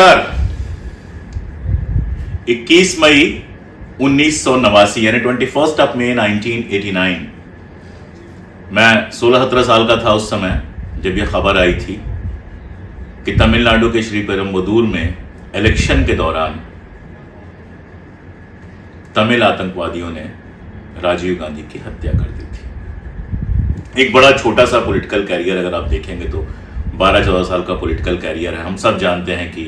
नमस्कार। 21 मई 1989 यानी 21 of May 1989, मैं 16-17 साल का था उस समय जब यह खबर आई थी कि तमिलनाडु के श्रीपेरुम्बदूर में इलेक्शन के दौरान तमिल आतंकवादियों ने राजीव गांधी की हत्या कर दी थी। एक बड़ा छोटा सा पॉलिटिकल कैरियर अगर आप देखेंगे तो 12-14 साल का पॉलिटिकल कैरियर है। हम सब जानते हैं कि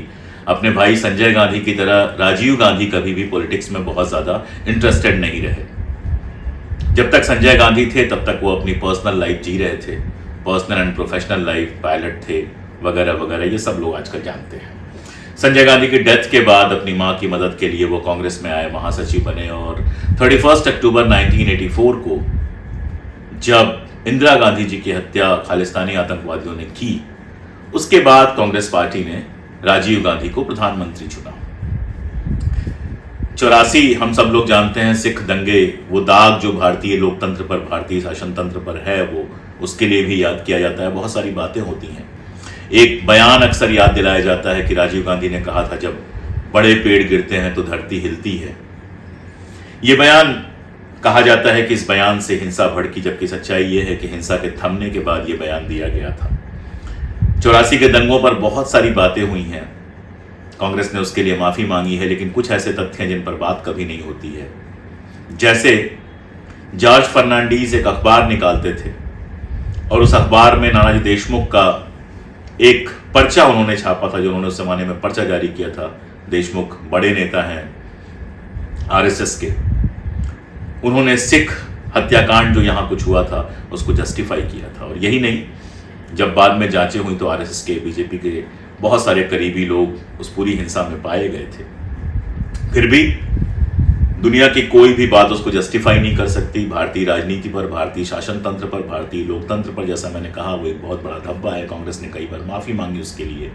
अपने भाई संजय गांधी की तरह राजीव गांधी कभी भी पॉलिटिक्स में बहुत ज़्यादा इंटरेस्टेड नहीं रहे। जब तक संजय गांधी थे तब तक वो अपनी पर्सनल लाइफ जी रहे थे, personal and professional life, pilot थे वगैरह वगैरह, ये सब लोग आजकल जानते हैं। संजय गांधी की डेथ के बाद अपनी माँ की मदद के लिए वो कांग्रेस में आए, महासचिव बने और 31 अक्टूबर 1984 को जब इंदिरा गांधी जी की हत्या खालिस्तानी आतंकवादियों ने की, उसके बाद कांग्रेस पार्टी ने राजीव गांधी को प्रधानमंत्री चुना। 84 हम सब लोग जानते हैं, सिख दंगे, वो दाग जो भारतीय लोकतंत्र पर, भारतीय शासन तंत्र पर है, वो उसके लिए भी याद किया जाता है। बहुत सारी बातें होती हैं। एक बयान अक्सर याद दिलाया जाता है कि राजीव गांधी ने कहा था, जब बड़े पेड़ गिरते हैं तो धरती हिलती है। ये बयान कहा जाता है कि इस बयान से हिंसा भड़की, जबकि सच्चाई यह है कि हिंसा के थमने के बाद यह बयान दिया गया था। 84 के दंगों पर बहुत सारी बातें हुई हैं, कांग्रेस ने उसके लिए माफी मांगी है, लेकिन कुछ ऐसे तथ्य हैं जिन पर बात कभी नहीं होती है। जैसे जॉर्ज फर्नांडीज एक अखबार निकालते थे और उस अखबार में नानाजी देशमुख का एक पर्चा उन्होंने छापा था, जो उन्होंने उस जमाने में पर्चा जारी किया था। देशमुख बड़े नेता हैं आरएसएस के। उन्होंने सिख हत्याकांड जो यहां कुछ हुआ था उसको जस्टिफाई किया था। और यही नहीं, जब बाद में जांचें हुई तो आरएसएस के, बीजेपी के बहुत सारे करीबी लोग उस पूरी हिंसा में पाए गए थे। फिर भी दुनिया की कोई भी बात उसको जस्टिफाई नहीं कर सकती। भारतीय राजनीति पर, भारतीय शासन तंत्र पर, भारतीय लोकतंत्र पर, जैसा मैंने कहा, वो एक बहुत बड़ा धब्बा है। कांग्रेस ने कई बार माफी मांगी उसके लिए।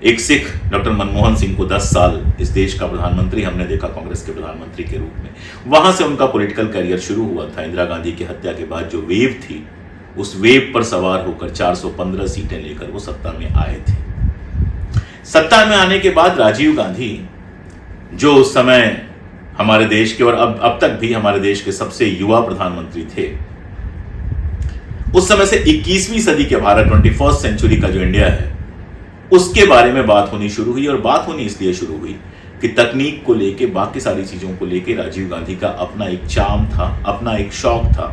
एक सिख डॉक्टर मनमोहन सिंह को 10 साल इस देश का प्रधानमंत्री हमने देखा कांग्रेस के प्रधानमंत्री के रूप में। वहां से उनका पॉलिटिकल करियर शुरू हुआ था। इंदिरा गांधी की हत्या के बाद जो वेव थी, उस वेव पर सवार होकर 415 सीटें लेकर वो सत्ता में आए थे। सत्ता में आने के बाद राजीव गांधी, जो उस समय हमारे देश के और अब तक भी हमारे देश के सबसे युवा प्रधानमंत्री थे, उस समय से 21वीं सदी के भारत, 21st सेंचुरी का जो इंडिया है, उसके बारे में बात होनी शुरू हुई। और बात होनी इसलिए शुरू हुई कि तकनीक को लेके, बाकी सारी चीजों को लेके राजीव गांधी का अपना एक चार्म था, अपना एक शौक था,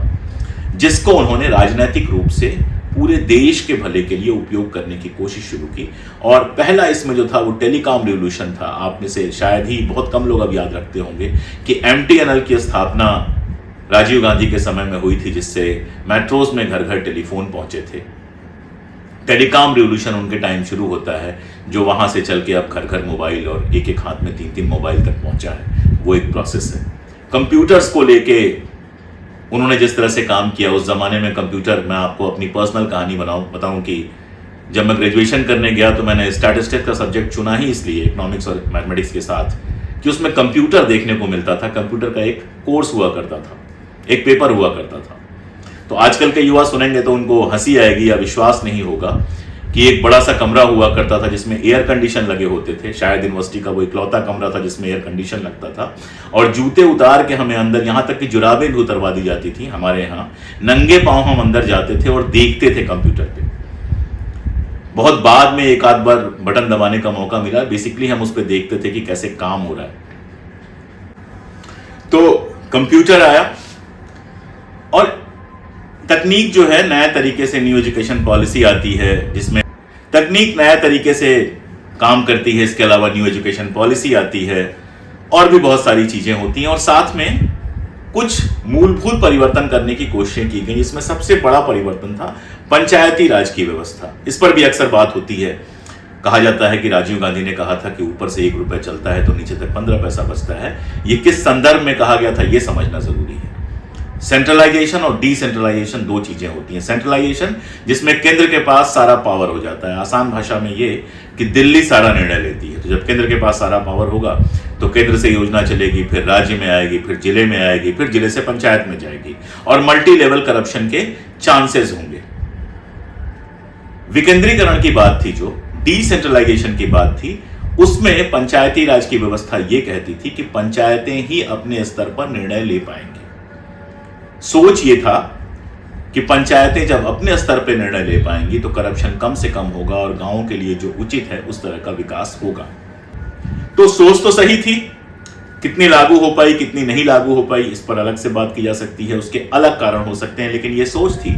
जिसको उन्होंने राजनीतिक रूप से पूरे देश के भले के लिए उपयोग करने की कोशिश शुरू की। और पहला इसमें जो था वो टेलीकॉम रिवॉल्यूशन था। आप में से शायद ही बहुत कम लोग अब याद रखते होंगे कि एमटीएनएल की स्थापना राजीव गांधी के समय में हुई थी, जिससे मेट्रोज में घर घर टेलीफोन पहुंचे थे। टेलीकॉम रिवॉल्यूशन उनके टाइम शुरू होता है, जो वहां से चल के अब घर घर मोबाइल और एक एक हाथ में 3-3 मोबाइल तक पहुंचा है। वो एक प्रोसेस है। कंप्यूटर्स को लेके उन्होंने जिस तरह से काम किया उस जमाने में, कंप्यूटर, मैं आपको अपनी पर्सनल कहानी बताऊं कि जब मैं ग्रेजुएशन करने गया तो मैंने स्टैटिस्टिक्स का सब्जेक्ट चुना ही इसलिए, इकोनॉमिक्स और मैथमेटिक्स के साथ, कि उसमें कंप्यूटर देखने को मिलता था। कंप्यूटर का एक कोर्स हुआ करता था, एक पेपर हुआ करता था। तो आजकल के युवा सुनेंगे तो उनको हंसी आएगी या विश्वास नहीं होगा कि एक बड़ा सा कमरा हुआ करता था जिसमें एयर कंडीशन लगे होते थे। शायद यूनिवर्सिटी का वो इकलौता कमरा था जिसमें एयर कंडीशन लगता था। और जूते उतार के हमें अंदर, यहाँ तक कि जुराबें भी उतरवा दी जाती थी हमारे यहाँ। नंगे पांव हम अंदर जाते थे और देखते थे कंप्यूटर पे। बहुत बाद में एक आध बार बटन दबाने का मौका मिला। बेसिकली हम उस पर देखते थे कि कैसे काम हो रहा है। तो कंप्यूटर आया और तकनीक जो है नया तरीके से, न्यू एजुकेशन पॉलिसी आती है जिसमें तकनीक नया तरीके से काम करती है। इसके अलावा न्यू एजुकेशन पॉलिसी आती है और भी बहुत सारी चीजें होती हैं। और साथ में कुछ मूलभूत परिवर्तन करने की कोशिशें की गई। इसमें सबसे बड़ा परिवर्तन था पंचायती राज की व्यवस्था। इस पर भी अक्सर बात होती है। कहा जाता है कि राजीव गांधी ने कहा था कि ऊपर से 1 रुपए चलता है तो नीचे तक 15 पैसा बचता है। ये किस संदर्भ में कहा गया था, यह समझना जरूरी है। सेंट्रलाइजेशन और डिसेंट्रलाइजेशन 2 चीजें होती हैं। सेंट्रलाइजेशन जिसमें केंद्र के पास सारा पावर हो जाता है। आसान भाषा में ये कि दिल्ली सारा निर्णय लेती है। तो जब केंद्र के पास सारा पावर होगा तो केंद्र से योजना चलेगी, फिर राज्य में आएगी, फिर जिले में आएगी, फिर जिले से पंचायत में जाएगी और मल्टी लेवल करप्शन के चांसेस होंगे। विकेंद्रीकरण की बात थी, जो डिसेंट्रलाइजेशन की बात थी, उसमें पंचायती राज की व्यवस्था यह कहती थी कि पंचायतें ही अपने स्तर पर निर्णय ले पाएंगी। सोच यह था कि पंचायतें जब अपने स्तर पर निर्णय ले पाएंगी तो करप्शन कम से कम होगा और गांवों के लिए जो उचित है उस तरह का विकास होगा। तो सोच तो सही थी, कितनी लागू हो पाई कितनी नहीं लागू हो पाई इस पर अलग से बात की जा सकती है, उसके अलग कारण हो सकते हैं, लेकिन यह सोच थी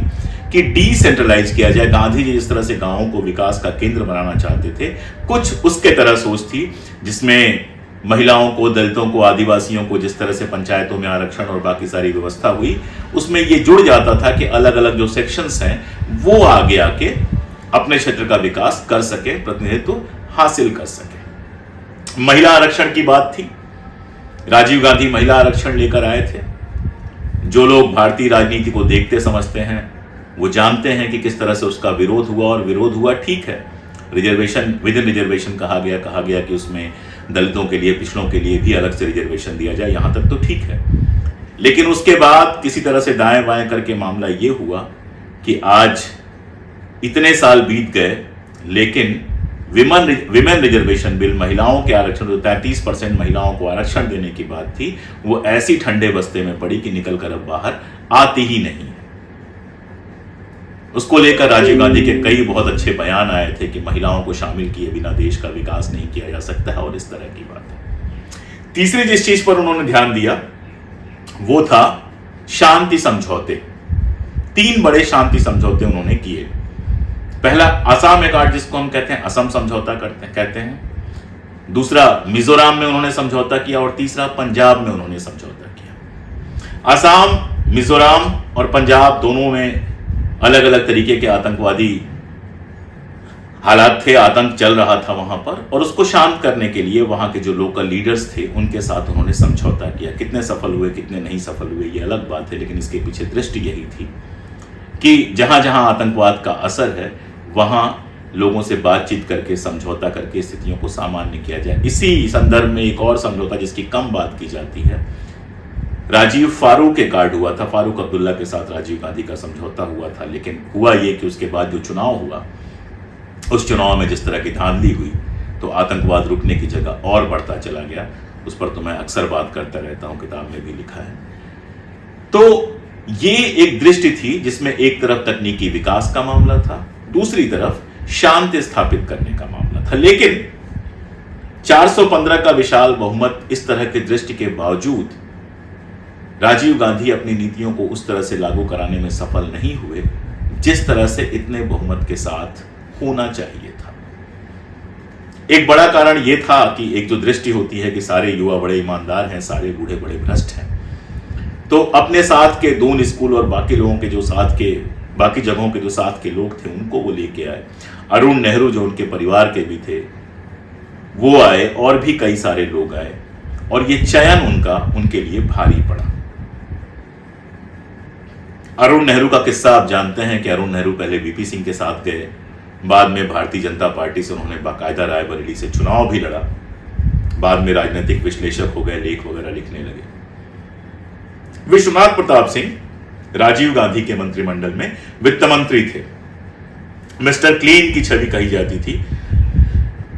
कि डिसेंट्रलाइज किया जाए। गांधी जी जिस तरह से गांवों को विकास का केंद्र बनाना चाहते थे, कुछ उसके तरह सोच थी, जिसमें महिलाओं को, दलितों को, आदिवासियों को जिस तरह से पंचायतों में आरक्षण और बाकी सारी व्यवस्था हुई, उसमें यह जुड़ जाता था कि अलग अलग जो सेक्शंस हैं वो आगे आके अपने क्षेत्र का विकास कर सके, प्रतिनिधित्व हासिल कर सके। महिला आरक्षण की बात थी, राजीव गांधी महिला आरक्षण लेकर आए थे। जो लोग भारतीय राजनीति को देखते समझते हैं वो जानते हैं कि किस तरह से उसका विरोध हुआ, और विरोध हुआ ठीक है। रिजर्वेशन, विद इन रिजर्वेशन कहा गया कि उसमें दलितों के लिए, पिछड़ों के लिए भी अलग से रिजर्वेशन दिया जाए, यहां तक तो ठीक है। लेकिन उसके बाद किसी तरह से दाएं बाएं करके मामला ये हुआ कि आज इतने साल बीत गए, लेकिन विमेन रिजर्वेशन बिल, महिलाओं के आरक्षण, जो 33% महिलाओं को आरक्षण देने की बात थी, वो ऐसी ठंडे बस्ते में पड़ी कि निकलकर अब बाहर आती ही नहीं। उसको लेकर राजीव गांधी के कई बहुत अच्छे बयान आए थे कि महिलाओं को शामिल किए बिना देश का विकास नहीं किया जा सकता है, और इस तरह की बात है। तीसरी जिस चीज पर उन्होंने ध्यान दिया वो था शांति समझौते। 3 बड़े शांति समझौते उन्होंने किए। पहला असम अकॉर्ड, जिसको हम कहते हैं असम समझौता कहते हैं। दूसरा मिजोरम में उन्होंने समझौता किया, और तीसरा पंजाब में उन्होंने समझौता किया। असम, मिजोरम और पंजाब दोनों में अलग अलग तरीके के आतंकवादी हालात थे, आतंक चल रहा था वहां पर, और उसको शांत करने के लिए वहां के जो लोकल लीडर्स थे उनके साथ उन्होंने समझौता किया। कितने सफल हुए कितने नहीं सफल हुए ये अलग बात है, लेकिन इसके पीछे दृष्टि यही थी कि जहां जहां आतंकवाद का असर है वहां लोगों से बातचीत करके, समझौता करके स्थितियों को सामान्य किया जाए। इसी संदर्भ में एक और समझौता जिसकी कम बात की जाती है, राजीव फारूक अकॉर्ड हुआ था। फारूक अब्दुल्ला के साथ राजीव गांधी का समझौता हुआ था, लेकिन हुआ यह कि उसके बाद जो चुनाव हुआ, उस चुनाव में जिस तरह की धांधली हुई तो आतंकवाद रुकने की जगह और बढ़ता चला गया। उस पर तो मैं अक्सर बात करता रहता हूं, किताब में भी लिखा है। तो ये एक दृष्टि थी जिसमें एक तरफ तकनीकी विकास का मामला था, दूसरी तरफ शांति स्थापित करने का मामला था। लेकिन 415 का विशाल बहुमत, इस तरह की दृष्टि के बावजूद राजीव गांधी अपनी नीतियों को उस तरह से लागू कराने में सफल नहीं हुए जिस तरह से इतने बहुमत के साथ होना चाहिए था। एक बड़ा कारण यह था कि एक जो दृष्टि होती है कि सारे युवा बड़े ईमानदार हैं, सारे बूढ़े बड़े भ्रष्ट हैं, तो अपने साथ के दून स्कूल और बाकी लोगों के जो साथ के, बाकी जगहों के जो साथ के लोग थे उनको वो लेके आए। अरुण नेहरू जो उनके परिवार के भी थे वो आए, और भी कई सारे लोग आए, और ये चयन उनके लिए भारी पड़ा। अरुण नेहरू का किस्सा आप जानते हैं कि अरुण नेहरू पहले वीपी सिंह के साथ गए, बाद में भारतीय जनता पार्टी से उन्होंने बाकायदा रायबरेली से चुनाव भी लड़ा, बाद में राजनीतिक विश्लेषक हो गए, लेख वगैरह लिखने लगे। विश्वनाथ प्रताप सिंह राजीव गांधी के मंत्रिमंडल में वित्त मंत्री थे। मिस्टर क्लीन की छवि कही जाती थी।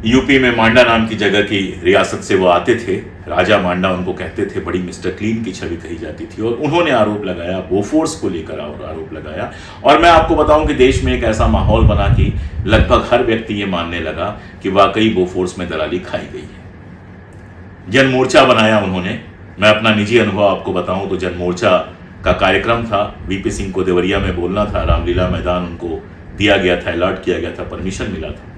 यूपी में मांडा नाम की जगह की रियासत से वो आते थे, राजा मांडा उनको कहते थे, बड़ी मिस्टर क्लीन की छवि कही जाती थी। और उन्होंने आरोप लगाया, बोफोर्स को लेकर आरोप लगाया। और मैं आपको बताऊं कि देश में एक ऐसा माहौल बना कि लगभग हर व्यक्ति ये मानने लगा कि वाकई बोफोर्स में दलाली खाई गई है। जनमोर्चा बनाया उन्होंने। मैं अपना निजी अनुभव आपको बताऊं तो जनमोर्चा का कार्यक्रम था, वीपी सिंह को देवरिया में बोलना था, रामलीला मैदान उनको दिया गया था, अलॉट किया गया था, परमिशन मिला था,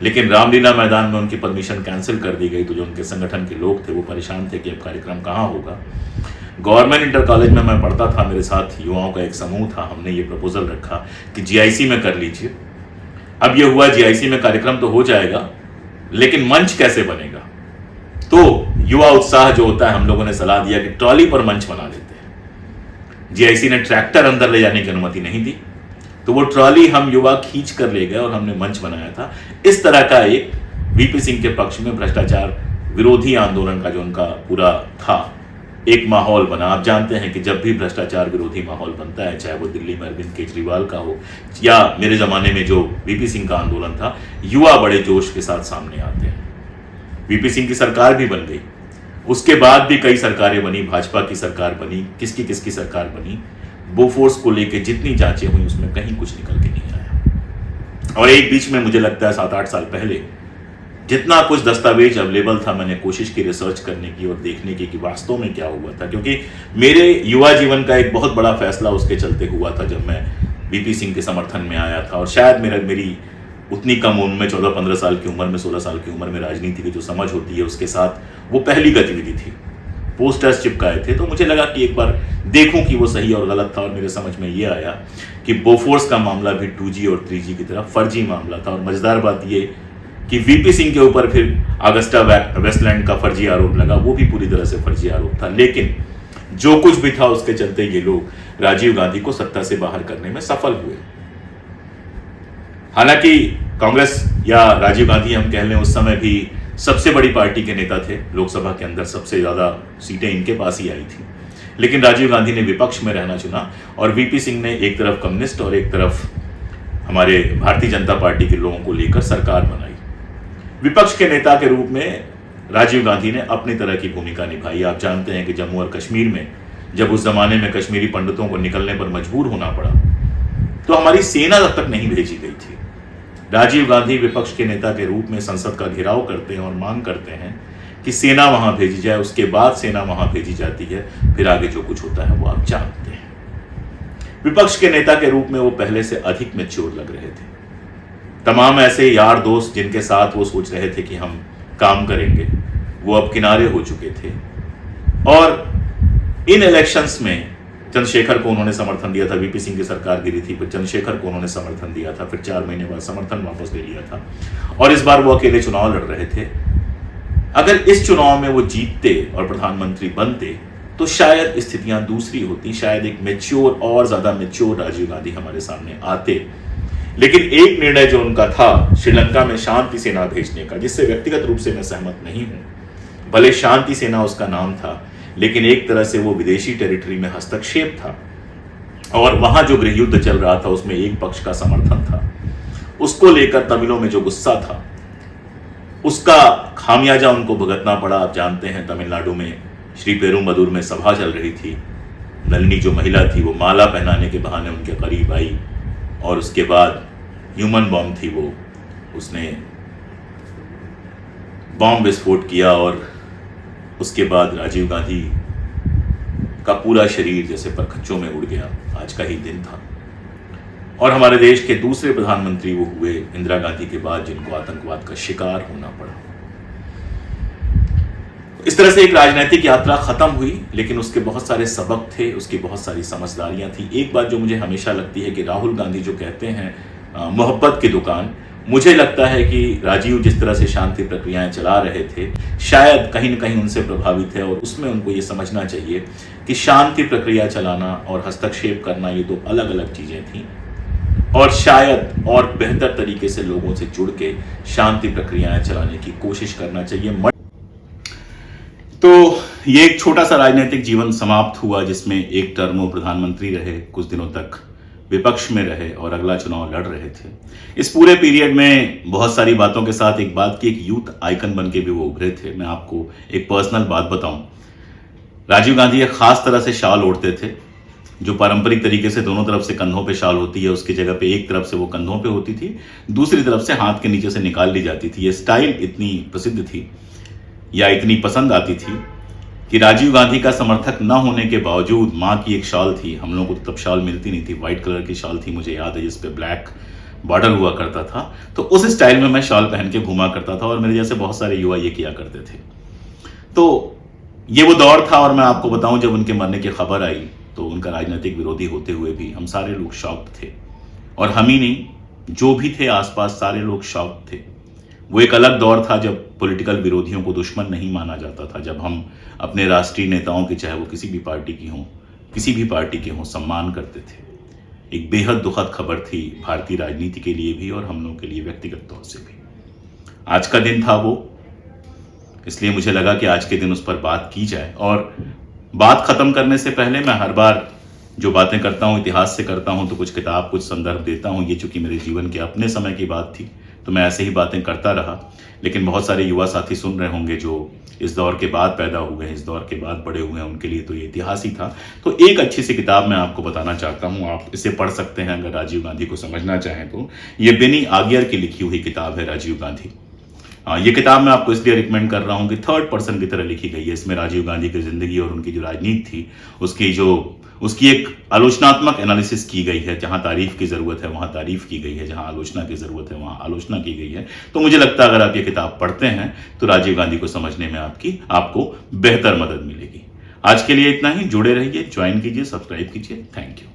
लेकिन रामलीला मैदान में उनकी परमिशन कैंसिल कर दी गई। तो जो उनके संगठन के लोग थे वो परेशान थे कि अब कार्यक्रम कहाँ होगा। गवर्नमेंट इंटर कॉलेज में मैं पढ़ता था, मेरे साथ युवाओं का एक समूह था, हमने ये प्रपोजल रखा कि जीआईसी में कर लीजिए। अब ये हुआ जीआईसी में कार्यक्रम तो हो जाएगा, लेकिन मंच कैसे बनेगा। तो युवा उत्साह जो होता है, हम लोगों ने सलाह दिया कि ट्रॉली पर मंच बना देते हैं। जीआईसी ने ट्रैक्टर अंदर ले जाने की अनुमति नहीं दी, तो वो ट्रॉली हम युवा खींच कर ले गए और हमने मंच बनाया था। इस तरह का एक वीपी सिंह के पक्ष में भ्रष्टाचार विरोधी आंदोलन का जो उनका पूरा था एक माहौल बना। आप जानते हैं कि जब भी भ्रष्टाचार विरोधी माहौल बनता है, चाहे वो दिल्ली में अरविंद केजरीवाल का हो या मेरे जमाने में जो वीपी सिंह का आंदोलन था, युवा बड़े जोश के साथ सामने आते हैं। वीपी सिंह की सरकार भी बन गई, उसके बाद भी कई सरकारें बनी, भाजपा की सरकार बनी, किसकी सरकार बनी, बोफोर्स को लेकर जितनी जांचें हुई उसमें कहीं कुछ निकल के नहीं आया। और एक बीच में मुझे लगता है 7-8 साल पहले जितना कुछ दस्तावेज अवेलेबल था, मैंने कोशिश की रिसर्च करने की और देखने की कि वास्तव में क्या हुआ था, क्योंकि मेरे युवा जीवन का एक बहुत बड़ा फैसला उसके चलते हुआ था जब मैं वीपी सिंह के समर्थन में आया था। और शायद मेरी उतनी कम उम्र में, 14-15 साल की उम्र में, 16 साल की उम्र में राजनीति की जो समझ होती है उसके साथ वो पहली गतिविधि थी। पोस्टर्स चिपकाए थे, तो मुझे लगा कि एक बार देखूं कि वो सही और गलत था। और मेरे समझ में ये आया कि बोफोर्स का मामला भी 2G और 3G की तरह फर्जी मामला था। और मजेदार बात ये कि वीपी सिंह के ऊपर फिर अगस्टा वेस्टलैंड का फर्जी आरोप लगा, वो भी पूरी तरह से फर्जी आरोप था। लेकिन जो कुछ भी था उसके चलते ये लोग राजीव गांधी को सत्ता से बाहर करने में सफल हुए। हालांकि कांग्रेस या राजीव गांधी हम कह लें उस समय भी सबसे बड़ी पार्टी के नेता थे, लोकसभा के अंदर सबसे ज्यादा सीटें इनके पास ही आई थी। लेकिन राजीव गांधी ने विपक्ष में रहना चुना और वीपी सिंह ने एक तरफ कम्युनिस्ट और एक तरफ हमारे भारतीय जनता पार्टी के लोगों को लेकर सरकार बनाई। विपक्ष के नेता के रूप में राजीव गांधी ने अपनी तरह की भूमिका निभाई। आप जानते हैं कि जम्मू और कश्मीर में जब उस जमाने में कश्मीरी पंडितों को निकलने पर मजबूर होना पड़ा तो हमारी सेना तब तक नहीं भेजी गई थी। राजीव गांधी विपक्ष के नेता के रूप में संसद का घेराव करते हैं और मांग करते हैं कि सेना वहां भेजी जाए। उसके बाद सेना वहां भेजी जाती है, फिर आगे जो कुछ होता है वो आप जानते हैं। विपक्ष के नेता के रूप में वो पहले से अधिक मैच्योर लग रहे थे। तमाम ऐसे यार दोस्त जिनके साथ वो सोच रहे थे कि हम काम करेंगे, वो अब किनारे हो चुके थे। और इन इलेक्शंस में चंद्रशेखर को उन्होंने समर्थन दिया था, वीपी सिंह की सरकार गिरी थी, फिर चंद्रशेखर को उन्होंने समर्थन दिया था, फिर 4 महीने बाद समर्थन वापस ले लिया था और इस बार वो अकेले चुनाव लड़ रहे थे। अगर इस चुनाव में वो जीतते और प्रधानमंत्री बनते तो शायद स्थितियां दूसरी होती, शायद एक मैच्योर और ज्यादा मैच्योर राजीव गांधी हमारे सामने आते। लेकिन एक निर्णय जो उनका था श्रीलंका में शांति सेना भेजने का, जिससे व्यक्तिगत रूप से मैं सहमत नहीं हूं। भले शांति सेना उसका नाम था, लेकिन एक तरह से वो विदेशी टेरिटरी में हस्तक्षेप था और वहां जो गृह युद्ध चल रहा था उसमें एक पक्ष का समर्थन था। उसको लेकर तमिलों में जो गुस्सा था उसका खामियाजा उनको भुगतना पड़ा। आप जानते हैं तमिलनाडु में श्री पेरुम्बदूर में सभा चल रही थी, नलिनी जो महिला थी वो माला पहनाने के बहाने उनके करीब आई और उसके बाद ह्यूमन बॉम्ब थी वो, उसने बॉम्ब विस्फोट किया और उसके बाद राजीव गांधी का पूरा शरीर जैसे परखच्चों में उड़ गया। आज का ही दिन था और हमारे देश के दूसरे प्रधानमंत्री वो हुए इंदिरा गांधी के बाद जिनको आतंकवाद का शिकार होना पड़ा। इस तरह से एक राजनीतिक यात्रा खत्म हुई, लेकिन उसके बहुत सारे सबक थे, उसकी बहुत सारी समझदारियां थी। एक बात जो मुझे हमेशा लगती है कि राहुल गांधी जो कहते हैं मोहब्बत की दुकान, मुझे लगता है कि राजीव जिस तरह से शांति प्रक्रियाएं चला रहे थे शायद कहीं न कहीं उनसे प्रभावित है और उसमें उनको ये समझना चाहिए कि शांति प्रक्रिया चलाना और हस्तक्षेप करना ये 2 अलग अलग चीजें थी और शायद और बेहतर तरीके से लोगों से जुड़ के शांति प्रक्रियाएं चलाने की कोशिश करना चाहिए। तो ये एक छोटा सा राजनीतिक जीवन समाप्त हुआ जिसमें एक टर्म वो प्रधानमंत्री रहे, कुछ दिनों तक विपक्ष में रहे और अगला चुनाव लड़ रहे थे। इस पूरे पीरियड में बहुत सारी बातों के साथ एक बात की, एक यूथ आइकन बन के भी वो उभरे थे। मैं आपको एक पर्सनल बात बताऊं, राजीव गांधी एक खास तरह से शाल ओढ़ते थे जो पारंपरिक तरीके से दोनों तरफ से कंधों पे शाल होती है, उसकी जगह पे एक तरफ से वो कंधों पे होती थी, दूसरी तरफ से हाथ के नीचे से निकाल ली जाती थी। ये स्टाइल इतनी प्रसिद्ध थी या इतनी पसंद आती थी कि राजीव गांधी का समर्थक न होने के बावजूद माँ की एक शाल थी, हम लोगों को तब शाल मिलती नहीं थी, व्हाइट कलर की शाल थी, मुझे याद है, जिस पे ब्लैक बॉर्डर हुआ करता था। तो उस स्टाइल में मैं शाल पहन के घूमा करता था और मेरे जैसे बहुत सारे युवा ये किया करते थे। तो ये वो दौर था और मैं आपको बताऊं जब उनके मरने की खबर आई तो उनका राजनीतिक विरोधी होते हुए भी हम सारे लोग शॉक्ड थे और हम ही नहीं, जो भी थे आसपास सारे लोग शॉक्ड थे। वो एक अलग दौर था जब पॉलिटिकल विरोधियों को दुश्मन नहीं माना जाता था, जब हम अपने राष्ट्रीय नेताओं के, चाहे वो किसी भी पार्टी की हों, किसी भी पार्टी के हों, सम्मान करते थे। एक बेहद दुखद खबर थी भारतीय राजनीति के लिए भी और हम लोगों के लिए व्यक्तिगत तौर से भी। आज का दिन था वो, इसलिए मुझे लगा कि आज के दिन उस पर बात की जाए। और बात खत्म करने से पहले मैं हर बार जो बातें करता हूँ इतिहास से करता हूँ, तो कुछ किताब, कुछ संदर्भ देता हूँ। ये चूंकि मेरे जीवन के अपने समय की बात थी तो मैं ऐसे ही बातें करता रहा। लेकिन बहुत सारे युवा साथी सुन रहे होंगे जो इस दौर के बाद पैदा हुए हैं, इस दौर के बाद बड़े हुए हैं, उनके लिए तो ये इतिहास ही था। तो एक अच्छी सी किताब मैं आपको बताना चाहता हूँ, आप इसे पढ़ सकते हैं अगर राजीव गांधी को समझना चाहें तो। ये बेनी आगियर की लिखी हुई किताब है राजीव गांधी। ये किताब मैं आपको इसलिए रिकमेंड कर रहा हूँ कि थर्ड पर्सन की तरह लिखी गई है। इसमें राजीव गांधी की जिंदगी और उनकी जो राजनीति थी उसकी एक आलोचनात्मक एनालिसिस की गई है। जहां तारीफ की जरूरत है वहां तारीफ की गई है, जहां आलोचना की जरूरत है वहां आलोचना की गई है। तो मुझे लगता है अगर आप ये किताब पढ़ते हैं तो राजीव गांधी को समझने में आपको बेहतर मदद मिलेगी। आज के लिए इतना ही। जुड़े रहिए, ज्वाइन कीजिए, सब्सक्राइब कीजिए। Thank you.